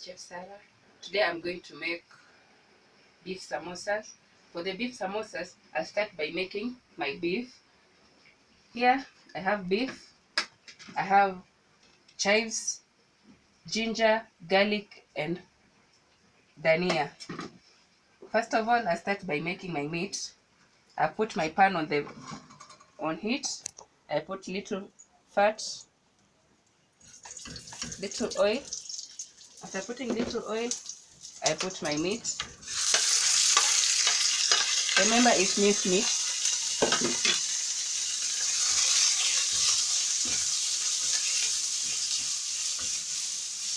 Chef Sarah. Today I'm going to make beef samosas. For the beef samosas, I'll start by making my beef. Here I have beef, I have chives, ginger, garlic and dhania. First of all, I start by making my meat. I put my pan on heat. I put little fat, little oil. After putting little oil, I put my meat. Remember, it's minced meat.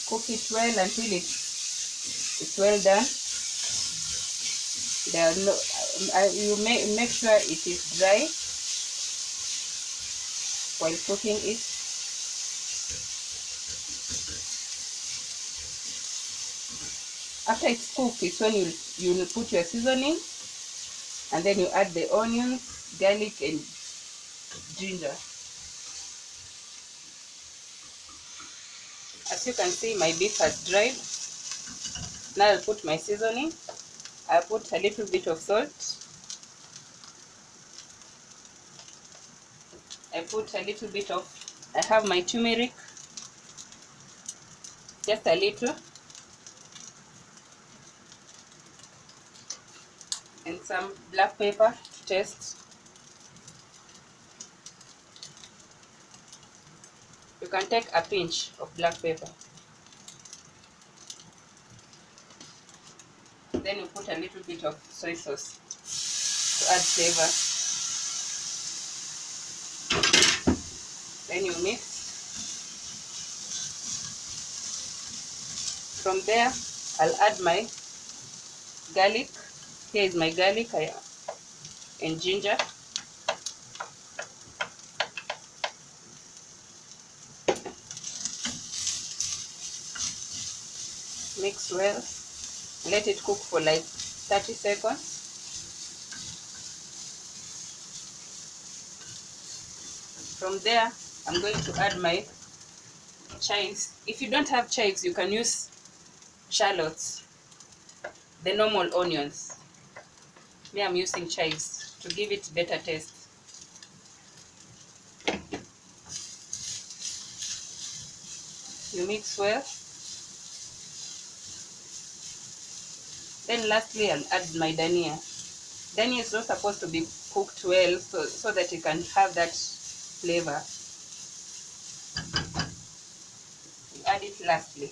Cook it well until it's well done. There are no, you make sure it is dry while cooking it. After it's cooked, it's when you will put your seasoning, and then you add the onions, garlic and ginger. As you can see, my beef has dried. Now I'll put my seasoning. I'll put a little bit of salt. I put a little bit of, I have my turmeric, just a little, and some black pepper to taste. You can take a pinch of black pepper. Then you put a little bit of soy sauce to add flavor. Then you mix. From there, I'll add my garlic. Here is my garlic and ginger. Mix well. Let it cook for like 30 seconds. From there, I'm going to add my chives. If you don't have chives, you can use shallots, the normal onions. Me, I'm using chives to give it better taste. You mix well. Then lastly, I'll add my dhania. Dhania is not supposed to be cooked well so that you can have that flavor. You add it lastly.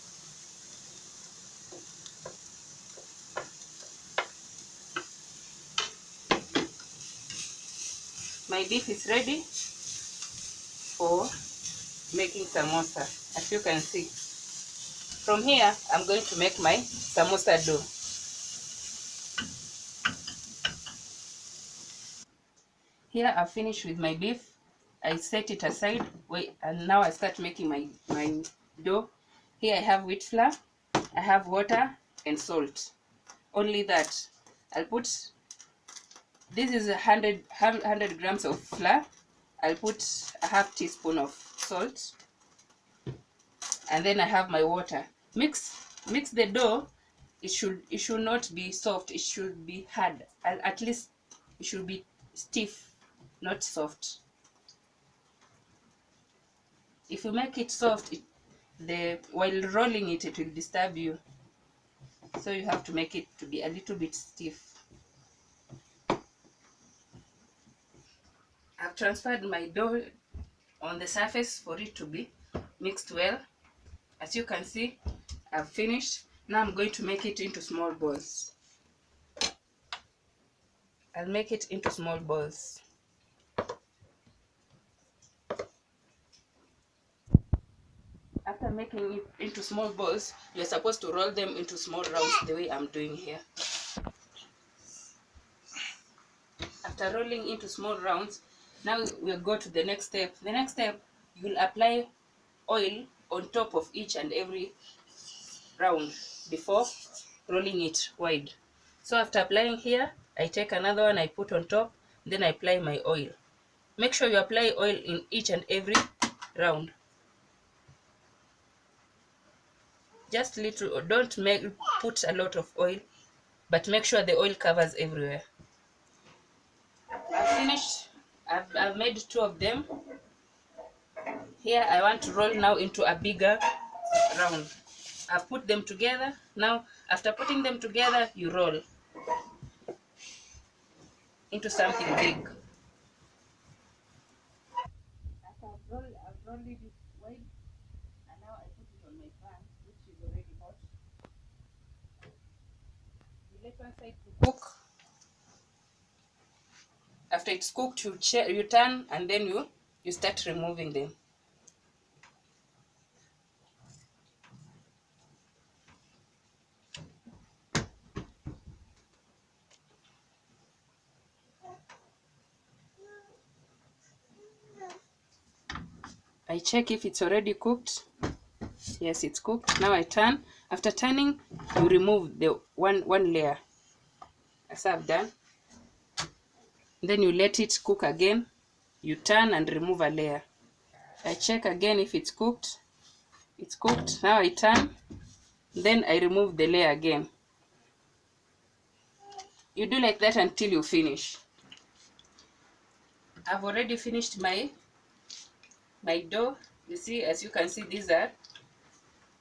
My beef is ready for making samosa, as you can see. From here, I'm going to make my samosa dough. Here I've finished with my beef. I set it aside. Wait, and now I start making my dough. Here I have wheat flour, I have water and salt. Only that. I'll put, this is 100 grams of flour. I'll put a half teaspoon of salt. And then I have my water. Mix the dough. It should not be soft. It should be hard. At least it should be stiff, not soft. If you make it soft, while rolling it, it will disturb you. So you have to make it to be a little bit stiff. I've transferred my dough on the surface for it to be mixed well. As you can see, I've finished. Now I'm going to make it into small balls. I'll make it into small balls. After making it into small balls, you're supposed to roll them into small rounds the way I'm doing here. After rolling into small rounds, now we'll go to the next step. The next step, you'll apply oil on top of each and every round before rolling it wide. So after applying here, I take another one, I put on top, then I apply my oil. Make sure you apply oil in each and every round. just little. Don't put a lot of oil, but make sure the oil covers everywhere. I've finished. I've made 2 of them. Here I want to roll now into a bigger round. I've put them together. Now after putting them together, you roll into something big. After I've rolled it wide, and now I put it on my pan, which is already hot. You let one side to cook. After it's cooked, you turn, and then you start removing them. I check if it's already cooked. Yes, it's cooked. Now I turn. After turning, you remove the one layer. As I've done. Then you let it cook again. You turn and remove a layer. I check again if it's cooked. It's cooked. Now I turn. Then I remove the layer again. You do like that until you finish. I've already finished my dough. You see, as you can see, these are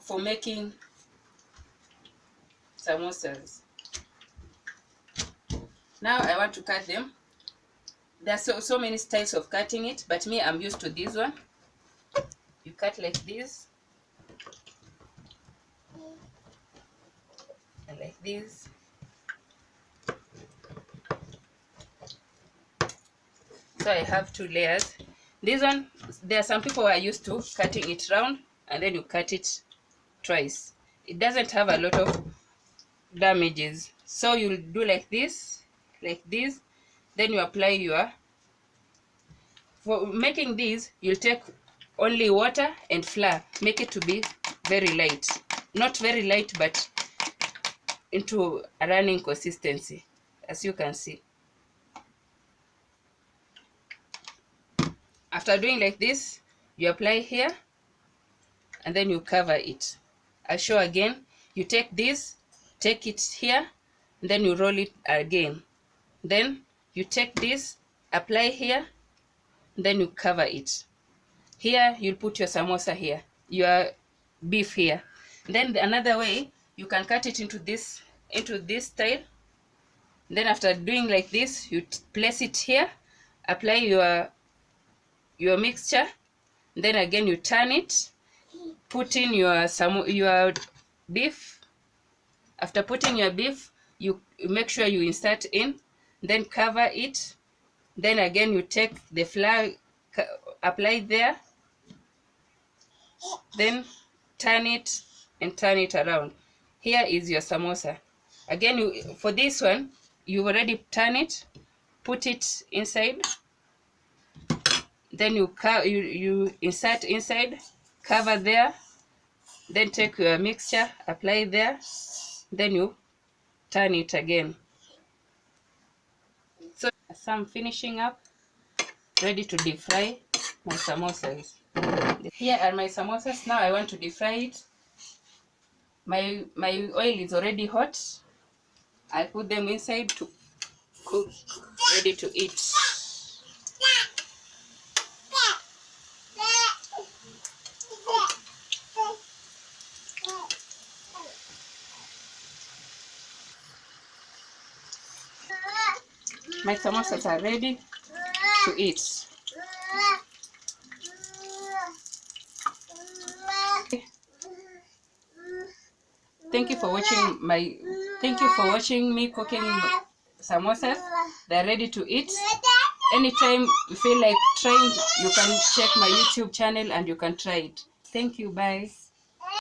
for making samosas. Now I want to cut them. There's so many styles of cutting it, but me, I'm used to this one. You cut like this, and like this. So I have 2 layers. This one, there are some people who are used to cutting it round, and then you cut it twice. It doesn't have a lot of damages. So you'll do like this, then you apply for making these, you'll take only water and flour. Make it to be very light. Not very light, but into a running consistency, as you can see. After doing like this, you apply here, and then you cover it. I'll show again. You take this, take it here, and then you roll it again. Then you take this, apply here, and then you cover it. Here you'll put your samosa here, your beef here. Then another way, you can cut it into this style. Then after doing like this, you place it here, apply your mixture. Then again you turn it, put in your beef. After putting your beef, you make sure you insert in, then cover it. Then again you take the flour, apply there, then turn it and turn it around. Here is your samosa. Again, for this one, you already turn it, put it inside, then you insert inside, cover there, then take your mixture, apply there, then you turn it again. So as I'm finishing up, ready to deep fry my samosas. Here are my samosas. Now I want to deep fry it. My oil is already hot. I put them inside to cook, ready to eat. My samosas are ready to eat. Thank you for watching me cooking samosas. They're ready to eat. Anytime you feel like trying, you can check my YouTube channel and you can try it. Thank you. Bye.